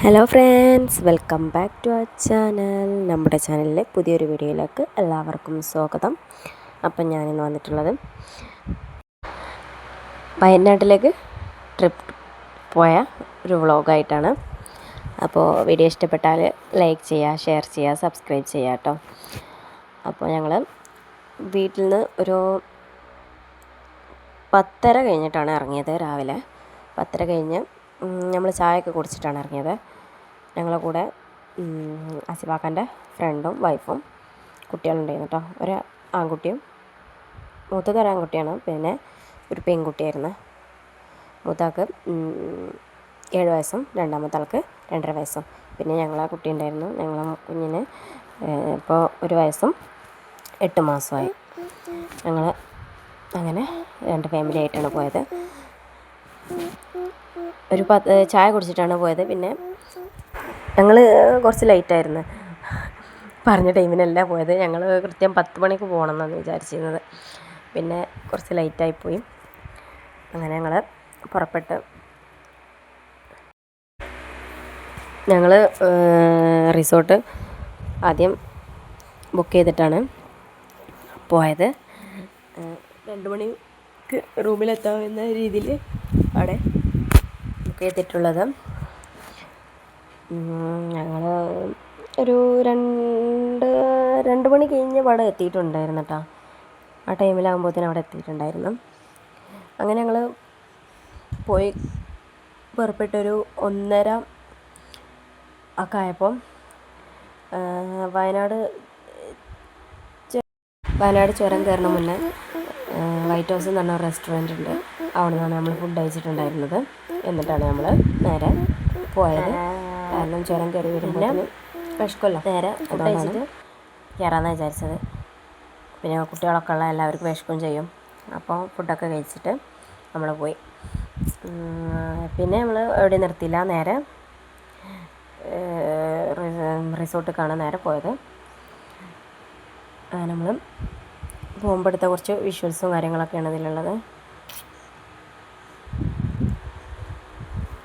Hello friends, welcome back to our channel. നമ്മുടെ ചാനലിലെ പുതിയൊരു വീഡിയോയിലേക്ക് എല്ലാവർക്കും സ്വാഗതം. അപ്പം ഞാനിന്ന് വന്നിട്ടുള്ളത് വയനാട്ടിലേക്ക് ട്രിപ്പ് പോയ ഒരു വ്ളോഗായിട്ടാണ്. അപ്പോൾ വീഡിയോ ഇഷ്ടപ്പെട്ടാൽ ലൈക്ക് ചെയ്യുക, ഷെയർ ചെയ്യുക, സബ്സ്ക്രൈബ് ചെയ്യുക കേട്ടോ. അപ്പോൾ ഞങ്ങൾ വീട്ടിൽ നിന്ന് ഒരു 10:30 കഴിഞ്ഞിട്ടാണ് ഇറങ്ങിയത്. രാവിലെ 10:30 കഴിഞ്ഞ് നമ്മൾ ചായയൊക്കെ കുടിച്ചിട്ടാണ് ഇറങ്ങിയത്. ഞങ്ങളുടെ കൂടെ അസിബാക്കാൻ്റെ ഫ്രണ്ടും വൈഫും കുട്ടികളുണ്ടായിരുന്നു കേട്ടോ. ഒരു ആൺകുട്ടിയും, മൂത്തത് ഒരു ആൺകുട്ടിയാണ്, പിന്നെ ഒരു പെൺകുട്ടിയായിരുന്നു. മൂത്താൾക്ക് 7 വയസ്സും രണ്ടാമത്തെ ആൾക്ക് 2.5 വയസ്സും. പിന്നെ ഞങ്ങളെ കുട്ടി ഉണ്ടായിരുന്നു. ഞങ്ങളെ കുഞ്ഞിന് ഇപ്പോൾ 1 വയസ്സും 8 മാസമായി. ഞങ്ങൾ അങ്ങനെ 2 ഫാമിലി ആയിട്ടാണ് പോയത്. ഒരു ചായ കുടിച്ചിട്ടാണ് പോയത്. പിന്നെ ഞങ്ങൾ കുറച്ച് ലേറ്റായിരുന്നു, പറഞ്ഞ ടൈമിനല്ല പോയത്. ഞങ്ങൾ കൃത്യം 10 മണിക്ക് പോകണം എന്നാണ് വിചാരിച്ചിരുന്നത്. പിന്നെ കുറച്ച് ലേറ്റായിപ്പോയി. അങ്ങനെ ഞങ്ങൾ പുറപ്പെട്ട് ഞങ്ങൾ റിസോർട്ട് ആദ്യം ബുക്ക് ചെയ്തിട്ടാണ് പോയത്. 2 മണിക്ക് റൂമിലെത്താവുന്ന രീതിയിൽ അവിടെ ബുക്ക് ചെയ്തിട്ടുള്ളത്. ഞങ്ങൾ ഒരു 2 മണി കഴിഞ്ഞ് അവിടെ എത്തിയിട്ടുണ്ടായിരുന്നു കേട്ടോ. ആ ടൈമിലാകുമ്പോഴത്തേനും അവിടെ എത്തിയിട്ടുണ്ടായിരുന്നു. അങ്ങനെ ഞങ്ങൾ പോയി പുറപ്പെട്ടൊരു 1:30 ഒക്കെ ആയപ്പം വയനാട് ചുരം കയറുന്ന മുന്നേ വൈറ്റ് ഹൗസ് എന്ന് പറഞ്ഞ റെസ്റ്റോറൻറ്റ് ഉണ്ട്. അവിടെ നിന്നാണ് നമ്മൾ ഫുഡ് കഴിച്ചിട്ടുണ്ടായിരുന്നത്. എന്നിട്ടാണ് നമ്മൾ നേരെ പോയത്. കാരണം ചുരം കയറി വരുമ്പോൾ വിശക്കുമല്ലോ, നേരെ ഫുഡ് കഴിച്ചിട്ട് കയറാമെന്ന് വിചാരിച്ചത്. പിന്നെ കുട്ടികളൊക്കെ ഉള്ള എല്ലാവർക്കും വിശക്കും ചെയ്യും. അപ്പോൾ ഫുഡൊക്കെ കഴിച്ചിട്ട് നമ്മൾ പോയി. പിന്നെ നമ്മൾ എവിടെ നിർത്തിയില്ല, നേരെ റിസോർട്ടിൽ കാണാൻ നേരെ പോയത്. നമ്മൾ പോകുമ്പോൾ എടുത്ത കുറച്ച് വിഷ്വൽസും കാര്യങ്ങളൊക്കെയാണ് ഇതിലുള്ളത്.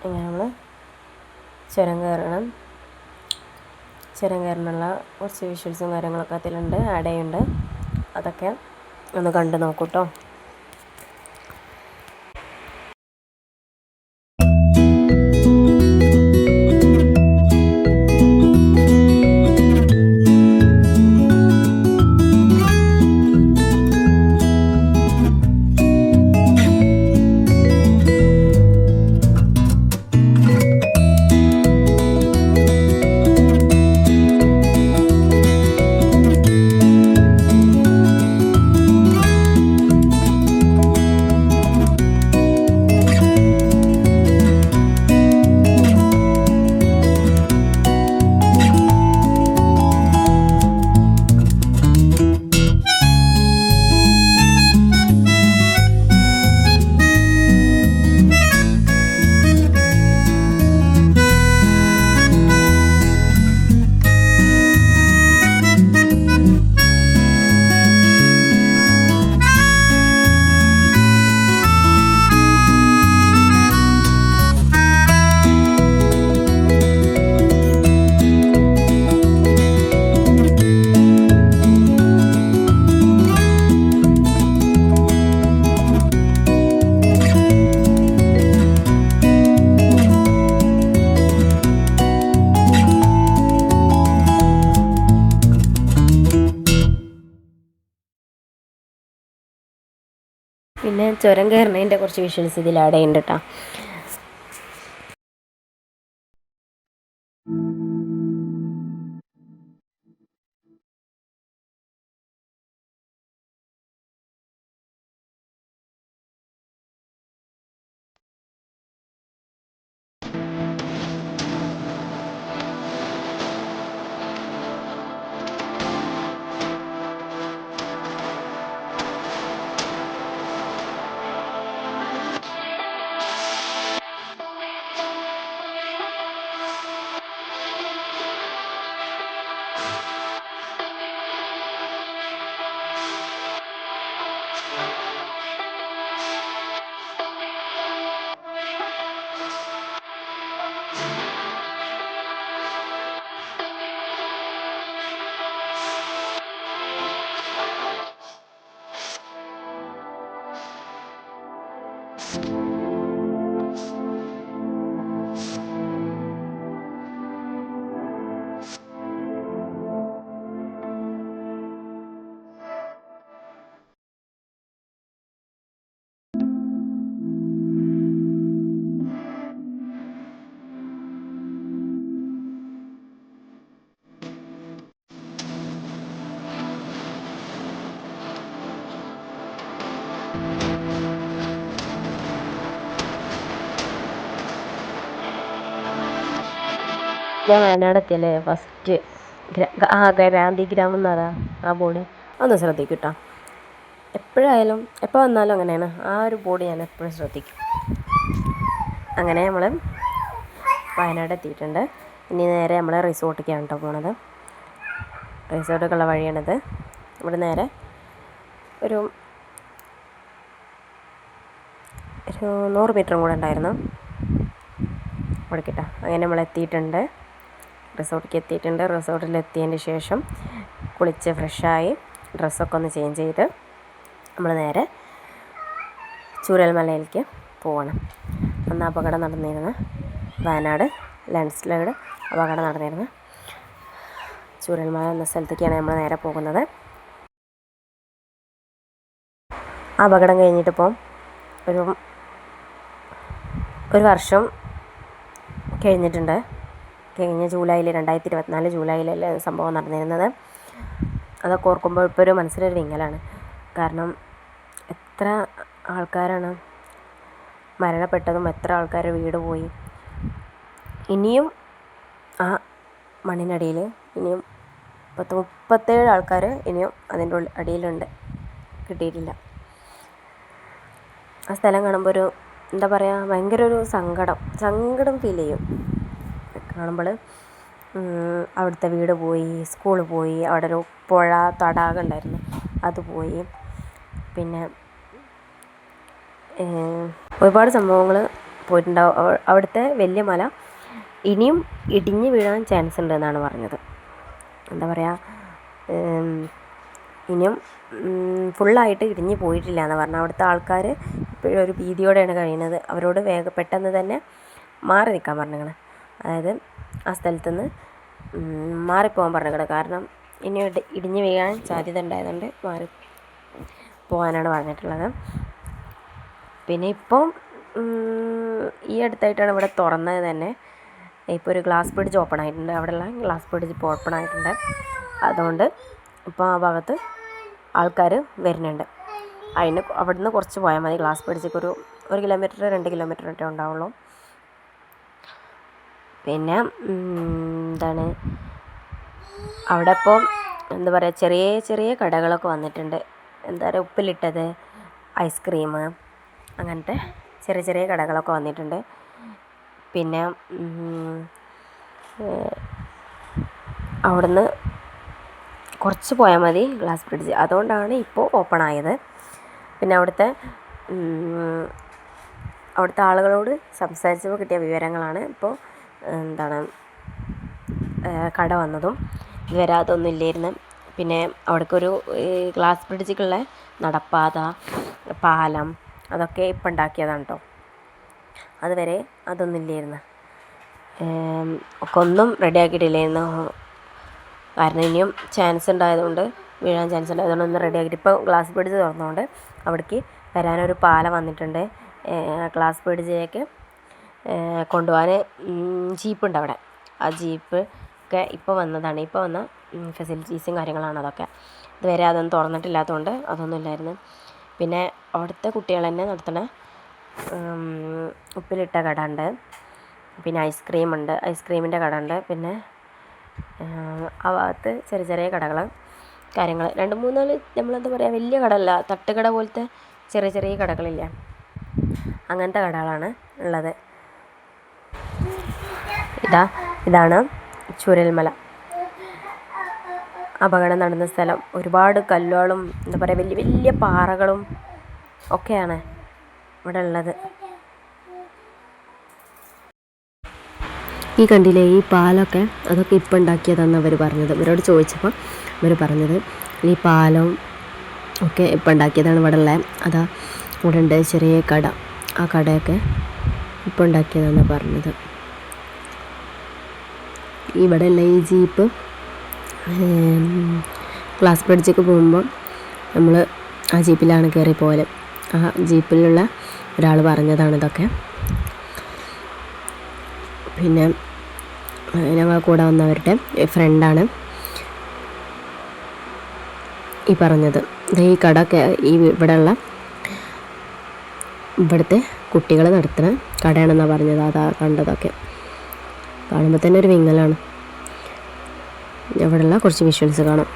ഇങ്ങനെ നമ്മൾ ചുരം കയറാനുള്ള കുറച്ച് വിഷ്വൽസും കാര്യങ്ങളൊക്കെ അതിലുണ്ട്, ആഡ് ചെയ്യുന്നുണ്ട്. അതൊക്കെ ഒന്ന് കണ്ടു നോക്കൂ കേട്ടോ. പിന്നെ ചുരം കയറുന്നതിൻ്റെ കുറച്ച് വിഷ്വൽസ് ഇതിൽ ആഡ് ചെയ്യുന്നുണ്ട് കേട്ടോ. ഞാൻ വയനാട് എത്തിയല്ലേ ഫസ്റ്റ് ഗാന്ധിഗ്രാമം എന്നതാ ആ ബോർഡ് ഒന്ന് ശ്രദ്ധിക്കും കേട്ടോ. എപ്പോഴായാലും എപ്പോൾ വന്നാലും അങ്ങനെയാണ്, ആ ഒരു ബോർഡ് ഞാൻ എപ്പോഴും ശ്രദ്ധിക്കും. അങ്ങനെ നമ്മൾ വയനാട് എത്തിയിട്ടുണ്ട്. ഇനി നേരെ നമ്മൾ റിസോർട്ടിലേക്കാണ് കേട്ടോ പോണത്. റിസോർട്ടിലേക്കുള്ള വഴിയാണിത്. ഇവിടെ നേരെ ഒരു 100 മീറ്ററും കൂടെ ഉണ്ടായിരുന്നു ഇവിടെ കിട്ടാം. അങ്ങനെ നമ്മൾ എത്തിയിട്ടുണ്ട്, റിസോർട്ടിലേക്ക് എത്തിയിട്ടുണ്ട്. റിസോർട്ടിലെത്തിയതിന് ശേഷം കുളിച്ച് ഫ്രഷായി ഡ്രസ്സൊക്കെ ഒന്ന് ചേഞ്ച് ചെയ്ത് നമ്മൾ നേരെ ചൂരൽമലയിലേക്ക് പോകണം. അന്ന് അപകടം നടന്നിരുന്ന വയനാട് ലാൻഡ്സ്ലൈഡ് അപകടം നടന്നിരുന്ന ചൂരൽമല എന്ന സ്ഥലത്തേക്കാണ് നമ്മൾ നേരെ പോകുന്നത്. ആ അപകടം കഴിഞ്ഞിട്ടിപ്പോൾ ഒരു വർഷം കഴിഞ്ഞിട്ടുണ്ട്. കഴിഞ്ഞ ജൂലൈയിൽ 2024 ജൂലൈയിലല്ലേ സംഭവം നടന്നിരുന്നത്. അതൊക്കെ ഓർക്കുമ്പോൾ ഇപ്പോൾ ഒരു മനസ്സിലൊരു വിങ്ങലാണ്. കാരണം എത്ര ആൾക്കാരാണ് മരണപ്പെട്ടതും, എത്ര ആൾക്കാർ വീട് പോയി. ഇനിയും ആ മണ്ണിനടിയിൽ ഇനിയും 37 ആൾക്കാർ ഇനിയും അതിൻ്റെ അടിയിലുണ്ട്, കിട്ടിയിട്ടില്ല. ആ സ്ഥലം കാണുമ്പോൾ ഒരു എന്താ പറയുക, ഭയങ്കര ഒരു സങ്കടം ഫീൽ ചെയ്യും കാണുമ്പോൾ. അവിടുത്തെ വീട് പോയി, സ്കൂൾ പോയി, അവിടെ ഒരു പുഴ തടാകം ഉണ്ടായിരുന്നു, അത് പോയി. പിന്നെ ഒരുപാട് സംഭവങ്ങൾ പോയിട്ടുണ്ടാവും. അവിടുത്തെ വലിയ മല ഇനിയും ഇടിഞ്ഞ് വീഴാൻ ചാൻസ് ഉണ്ട് എന്നാണ് പറഞ്ഞത്. എന്താ പറയുക, ഇനിയും ഫുള്ളായിട്ട് ഇടിഞ്ഞ് പോയിട്ടില്ല എന്ന് പറഞ്ഞാൽ അവിടുത്തെ ആൾക്കാർ ഇപ്പോഴും ഒരു ഭീതിയോടെയാണ് കഴിയുന്നത്. അവരോട് പെട്ടെന്ന് തന്നെ മാറി നിൽക്കാൻ പറഞ്ഞിരിക്കണം. അതായത് ആ സ്ഥലത്തുനിന്ന് മാറിപ്പോകാൻ പറഞ്ഞിരിക്കണം. കാരണം ഇനി ഇടിഞ്ഞ് വീഴാൻ സാധ്യത ഉണ്ടായതുകൊണ്ട് മാറി പോകാനാണ് പറഞ്ഞിട്ടുള്ളത്. പിന്നെ ഇപ്പം ഈ അടുത്തായിട്ടാണ് ഇവിടെ തുറന്നത് തന്നെ. ഇപ്പോൾ ഒരു ഗ്ലാസ് ബ്രിഡ്ജ് ഓപ്പൺ ആയിട്ടുണ്ട്. അവിടെയുള്ള ഗ്ലാസ് ബ്രിഡ്ജ് ഇപ്പോൾ ഓപ്പൺ ആയിട്ടുണ്ട്. അതുകൊണ്ട് ഇപ്പോൾ ആ ഭാഗത്ത് ആൾക്കാർ വരുന്നുണ്ട്. അവിടുന്ന് കുറച്ച് പോയാൽ മതി. ഗ്ലാസ് ബ്രിഡ്ജിക്ക് ഒരു 1 കിലോമീറ്റർ 2 കിലോമീറ്റർ ഒറ്റേ ഉണ്ടാവുള്ളൂ. പിന്നെ എന്താണ് അവിടെ ഇപ്പോൾ എന്താ പറയുക, ചെറിയ ചെറിയ കടകളൊക്കെ വന്നിട്ടുണ്ട്. എന്താ പറയുക, ഉപ്പിലിട്ടത്, ഐസ്ക്രീം, അങ്ങനത്തെ ചെറിയ ചെറിയ കടകളൊക്കെ വന്നിട്ടുണ്ട്. പിന്നെ അവിടുന്ന് കുറച്ച് പോയാൽ മതി ഗ്ലാസ് ബ്രിഡ്ജ്. അതുകൊണ്ടാണ് ഇപ്പോൾ ഓപ്പൺ ആയത്. പിന്നെ അവിടുത്തെ ആളുകളോട് സംസാരിച്ചപ്പോൾ കിട്ടിയ വിവരങ്ങളാണ് ഇപ്പോൾ എന്താണ് കട വന്നതും. ഇതുവരെ അതൊന്നും ഇല്ലായിരുന്നു. പിന്നെ അവിടേക്കൊരു ഗ്ലാസ് ബ്രിഡ്ജിക്കുള്ള നടപ്പാത, പാലം, അതൊക്കെ ഇപ്പം ഉണ്ടാക്കിയതാണ് കേട്ടോ. അതുവരെ അതൊന്നും ഇല്ലായിരുന്നു. ഒക്കെ ഒന്നും റെഡിയാക്കിയിട്ടില്ലായിരുന്നു. കാരണം ഇനിയും ചാൻസ് ഉണ്ടായതുകൊണ്ട്, വീഴാൻ ചാൻസ് ഉണ്ടായതുകൊണ്ട് ഒന്നും റെഡിയാക്കിയിട്ട് ഇപ്പോൾ ഗ്ലാസ് ബ്രിഡ്ജ് തുറന്നുകൊണ്ട് അവിടേക്ക് വരാനൊരു പാലം വന്നിട്ടുണ്ട്. ഗ്ലാസ് ബ്രിഡ്ജിലേക്ക് കൊണ്ടുപോകാൻ ജീപ്പുണ്ട് അവിടെ. ആ ജീപ്പ് ഒക്കെ ഇപ്പോൾ വന്നതാണ്. ഇപ്പോൾ വന്ന ഫെസിലിറ്റീസും കാര്യങ്ങളാണ് അതൊക്കെ. ഇതുവരെ അതൊന്നും തുറന്നിട്ടില്ലാത്തതുകൊണ്ട് അതൊന്നും ഇല്ലായിരുന്നു. പിന്നെ അവിടുത്തെ കുട്ടികൾ തന്നെ നടത്തുന്ന ഉപ്പിലിട്ട കട ഉണ്ട്. പിന്നെ ഐസ്ക്രീമുണ്ട്, ഐസ്ക്രീമിൻ്റെ കട ഉണ്ട്. പിന്നെ ആ ഭാഗത്ത് ചെറിയ ചെറിയ കടകൾ കാര്യങ്ങൾ 2-3 നമ്മളെന്താ പറയുക, വലിയ കടയല്ല, തട്ടുകട പോലത്തെ ചെറിയ ചെറിയ കടകളില്ല, അങ്ങനത്തെ കടകളാണ് ഉള്ളത്. ഇതാണ് ചൂരൽമല അപകടം നടന്ന സ്ഥലം. ഒരുപാട് കല്ലുകളും എന്താ പറയുക, വലിയ വലിയ പാറകളും ഒക്കെയാണ് ഇവിടെ ഉള്ളത്. ഈ കണ്ടില്ലേ ഈ പാലമൊക്കെ, അതൊക്കെ ഇപ്പം ഉണ്ടാക്കിയതാണെന്ന് അവർ പറഞ്ഞത്. ഇവരോട് ചോദിച്ചപ്പോൾ അവർ പറഞ്ഞത് ഈ പാലം ഒക്കെ ഇപ്പം ഉണ്ടാക്കിയതാണ് ഇവിടെ ഉള്ളത്. അതാ ഇവിടെ ഉണ്ട് ചെറിയ കട, ആ കടയൊക്കെ ഇപ്പം ഉണ്ടാക്കിയതാണെന്ന് പറഞ്ഞത്. ഇവിടെ ഉള്ള ഈ ജീപ്പ് ഗ്ലാസ് ബ്രിഡ്ജിലേക്ക് പോകുമ്പോൾ നമ്മൾ ആ ജീപ്പിലാണ് കയറി പോകല്. ആ ജീപ്പിലുള്ള ഒരാൾ പറഞ്ഞതാണ് ഇതൊക്കെ. പിന്നെ ഞങ്ങൾ കൂടെ വന്നവരുടെ ഫ്രണ്ടാണ് ഈ പറഞ്ഞത്. ഈ കടയൊക്കെ ഇവിടുത്തെ കുട്ടികൾ നടത്തുന്ന കടയാണെന്നാണ് പറഞ്ഞത്. അതാ കണ്ടതൊക്കെ. കാണുമ്പോൾ തന്നെ ഒരു വിങ്ങലാണ്. അവിടെയുള്ള കുറച്ച് വിഷ്വൽസ് കാണാം.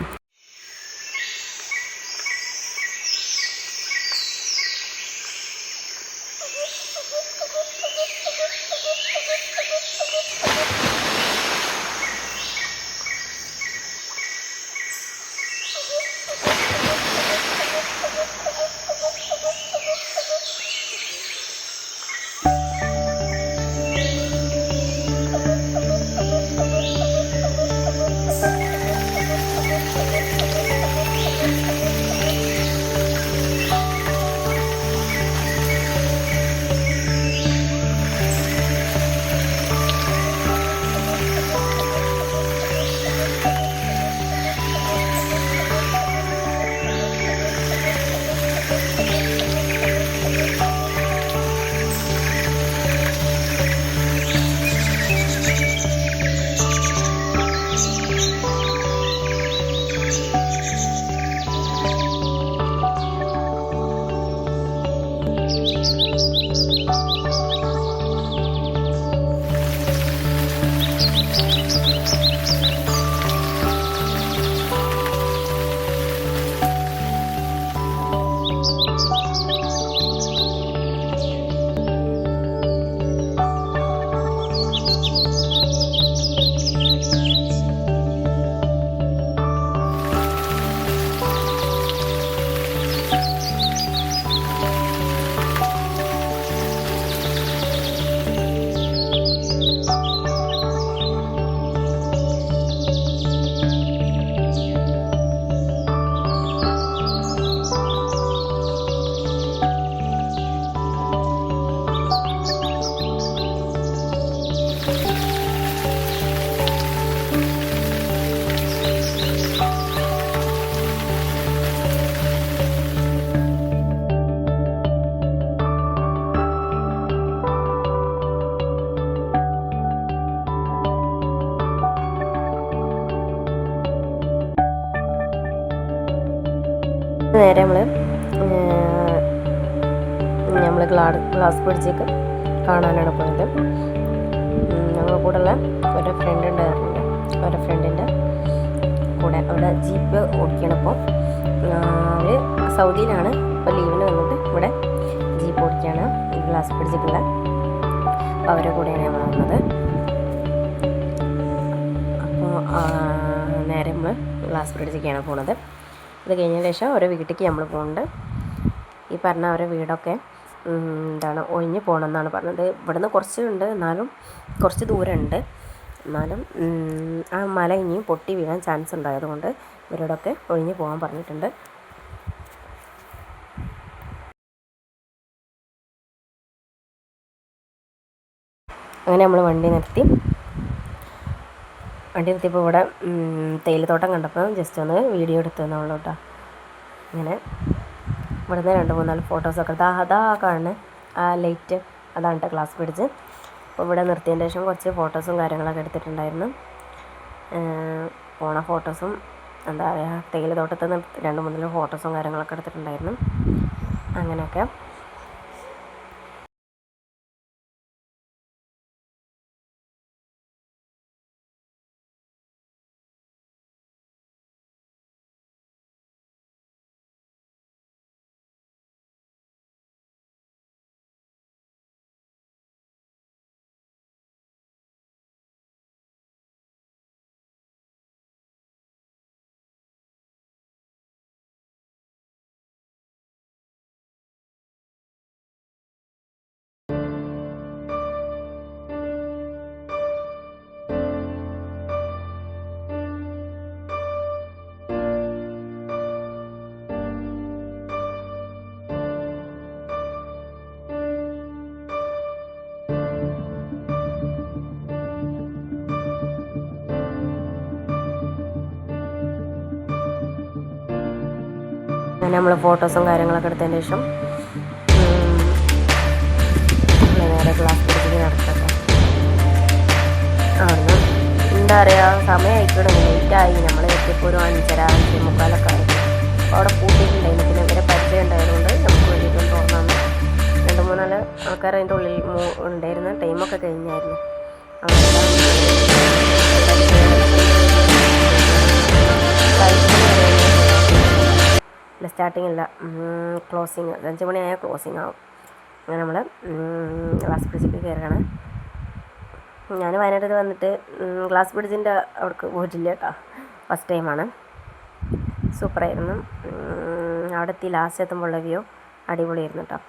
നേരെ നമ്മൾ ഗ്ലാസ് ബ്രിഡ്ജേക്ക് കാണാനാണ് പോയത്. ഞങ്ങളുടെ കൂടെയുള്ള ഒരു ഫ്രണ്ട് ഉണ്ടായിരുന്നു. ഒരു ഫ്രണ്ടിൻ്റെ കൂടെ അവിടെ ജീപ്പ് ഓടിക്കണപ്പോൾ അവർ സൗദിയിലാണ്. ഇപ്പോൾ ലീവിന് വന്നിട്ട് ഇവിടെ ജീപ്പ് ഓടിക്കുകയാണ് ഈ ഗ്ലാസ് ബ്രിഡ്ജിക്കുള്ള. അപ്പോൾ അവരുടെ കൂടെയാണ് നമ്മൾ വന്നത്. അപ്പോൾ നേരെ നമ്മൾ ഗ്ലാസ് ബ്രിഡ്ജിലേക്കാണ് പോണത്. അത് കഴിഞ്ഞതിന് ശേഷം ഓരോ വീട്ടിലേക്ക് നമ്മൾ പോകുന്നുണ്ട്. ഈ പറഞ്ഞ ഓരോ വീടൊക്കെ ഒഴിഞ്ഞ് പോകണമെന്നാണ് പറഞ്ഞത്. ഇവിടുന്ന് കുറച്ചുണ്ട്, എന്നാലും കുറച്ച് ദൂരമുണ്ട്. എന്നാലും ആ മല ഇനിയും പൊട്ടി വീഴാൻ ചാൻസ് ഉണ്ടായതുകൊണ്ട് ഇവരോടൊക്കെ ഒഴിഞ്ഞ് പോകാൻ പറഞ്ഞിട്ടുണ്ട്. അങ്ങനെ നമ്മൾ വണ്ടി നിർത്തിയപ്പോൾ ഇവിടെ തേയിലത്തോട്ടം കണ്ടപ്പോൾ ജസ്റ്റ് ഒന്ന് വീഡിയോ എടുത്തു തന്നുള്ളൂ കേട്ടോ. ഇങ്ങനെ ഇവിടുന്ന് 2-3 ഫോട്ടോസൊക്കെ എടുത്ത് അതാ കാണുന്നത് ആ ലൈറ്റ്, അതാണ് കേട്ടോ ഗ്ലാസ് ബ്രിഡ്ജ്. അപ്പോൾ ഇവിടെ നിർത്തിയതിന് ശേഷം കുറച്ച് ഫോട്ടോസും കാര്യങ്ങളൊക്കെ എടുത്തിട്ടുണ്ടായിരുന്നു. പോണ ഫോട്ടോസും എന്താ പറയുക, തേയിലത്തോട്ടത്തിൽ നിന്ന് 2-3 ഫോട്ടോസും കാര്യങ്ങളൊക്കെ എടുത്തിട്ടുണ്ടായിരുന്നു. അങ്ങനെയൊക്കെ അങ്ങനെ നമ്മൾ ഫോട്ടോസും കാര്യങ്ങളൊക്കെ എടുത്തതിന് ശേഷം നേരെ ക്ലാസ് ബ്രിഡ്ജിൽ നടക്കട്ടെ. അവിടുന്ന് എന്താ പറയുക, സമയമായിക്കൂടെ ലേറ്റായി. നമ്മൾ എത്തിയപ്പോൾ ഒരു 5:30-5:45 ആയി. അപ്പോൾ അവിടെ പൂട്ടിയിട്ടുണ്ടായിരുന്നു. പിന്നെ ഇവരെ പരിചയം ഉണ്ടായതുകൊണ്ട് നമുക്ക് വേണ്ടിയിട്ടൊന്ന് തോന്നാന്ന് 2-3 ആൾക്കാർ അതിൻ്റെ ഉള്ളിൽ ഉണ്ടായിരുന്ന ടൈമൊക്കെ കഴിഞ്ഞായിരുന്നു. അങ്ങനെ സ്റ്റാർട്ടിങ് ഇല്ല, ക്ലോസിങ് 5 മണിയായാൽ ക്ലോസിങ് ആവും. അങ്ങനെ നമ്മൾ ഗ്ലാസ് ബ്രിഡ്ജിൽ കയറുകയാണ്. ഞാൻ വയനാട്ടിൽ വന്നിട്ട് ഗ്ലാസ് ബ്രിഡ്ജിൻ്റെ അവിടേക്ക് പോയിട്ടില്ല കേട്ടോ, ഫസ്റ്റ് ടൈമാണ്. സൂപ്പറായിരുന്നു. അവിടെ എത്തി ലാസ്റ്റ് എത്തുമ്പോഴുള്ള വ്യൂ അടിപൊളിയായിരുന്നു കേട്ടോ.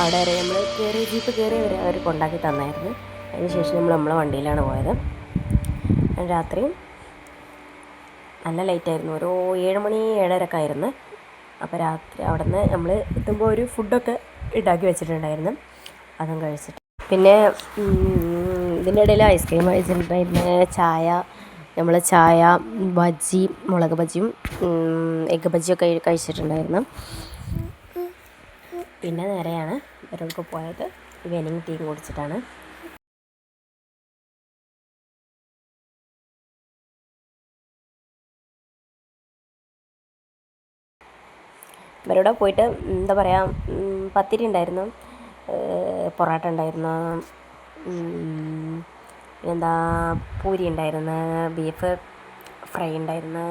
അവിടെ വരെ നമ്മൾ ജീപ്പ് കയറി വരെ അവർ കൊണ്ടാക്കി തന്നായിരുന്നു. അതിനുശേഷം നമ്മളെ വണ്ടിയിലാണ് പോയത്. രാത്രി നല്ല ലേറ്റായിരുന്നു, ഒരു 7 മണി 7:30 ആയിരുന്നു. അപ്പോൾ രാത്രി അവിടെ നിന്ന് നമ്മൾ എത്തുമ്പോൾ ഒരു ഫുഡൊക്കെ ഉണ്ടാക്കി വെച്ചിട്ടുണ്ടായിരുന്നു, അതും കഴിച്ചിട്ട് പിന്നെ ഇതിൻ്റെ ഇടയിൽ ഐസ്ക്രീം കഴിച്ചിട്ടുണ്ടായിരുന്നു. ചായ, ബജ്ജി, മുളക് ബജ്ജിയും എഗ്ഗ് ബജ്ജിയൊക്കെ കഴിച്ചിട്ടുണ്ടായിരുന്നു. പിന്നെ നേരെയാണ് ഇവർക്ക് പോയത്, ഈവനിങ് ടീ കുടിച്ചിട്ടാണ്. ഇവരോട് പോയിട്ട് എന്താ പറയുക, പത്തിരി ഉണ്ടായിരുന്നു, പൊറോട്ട ഉണ്ടായിരുന്നു, പിന്നെന്താ പൂരി ഉണ്ടായിരുന്നു, ബീഫ് ഫ്രൈ ഉണ്ടായിരുന്നു,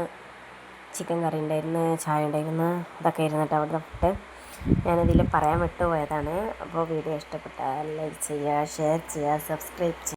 ചിക്കൻ കറി ഉണ്ടായിരുന്നു, ചായ ഉണ്ടായിരുന്നു. അതൊക്കെ ആയിരുന്നു കേട്ടോ അവിടുത്തെ ഫുഡ്. ഞാനതിൽ പറയാൻ വിട്ടുപോയതാണ്. അപ്പോൾ വീഡിയോ ഇഷ്ടപ്പെട്ടാൽ ലൈക്ക് ചെയ്യുക, ഷെയർ ചെയ്യുക, സബ്സ്ക്രൈബ് ചെയ്യുക.